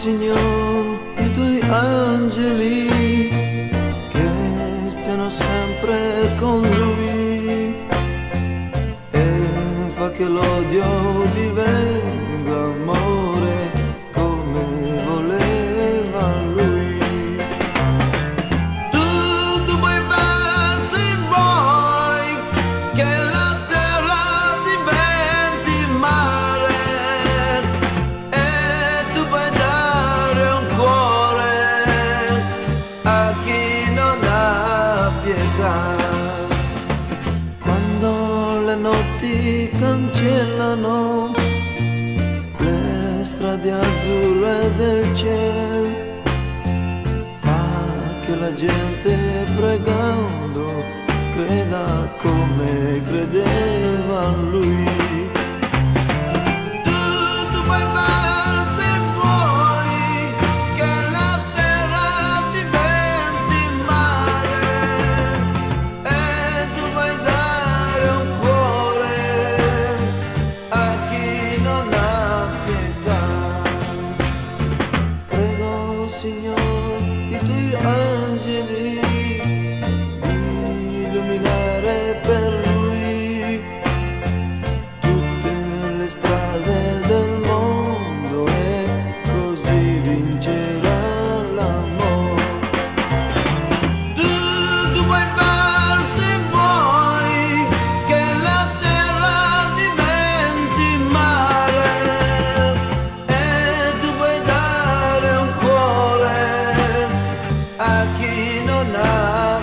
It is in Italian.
Signore, i tuoi angeli che stiano sempre con lui e fa che l'odio divenga amore come voleva lui. Tu puoi far se vuoi che la terra diventi mare e tu puoi dare un cuore a chi non ha pietà. Quando le notti cancellano le strade azzurre del cielo, fa che la gente pregando creda come credeva lui. Tu puoi far se vuoi che la terra diventi mare e tu puoi dare un cuore a chi non ha pietà. Prego, Signore, i tuoi angeli di illuminare per lui tutte le strade del mondo e così vincerà l'amore. Tu puoi far se vuoi che la terra diventi mare e tu puoi dare un cuore a chi non ha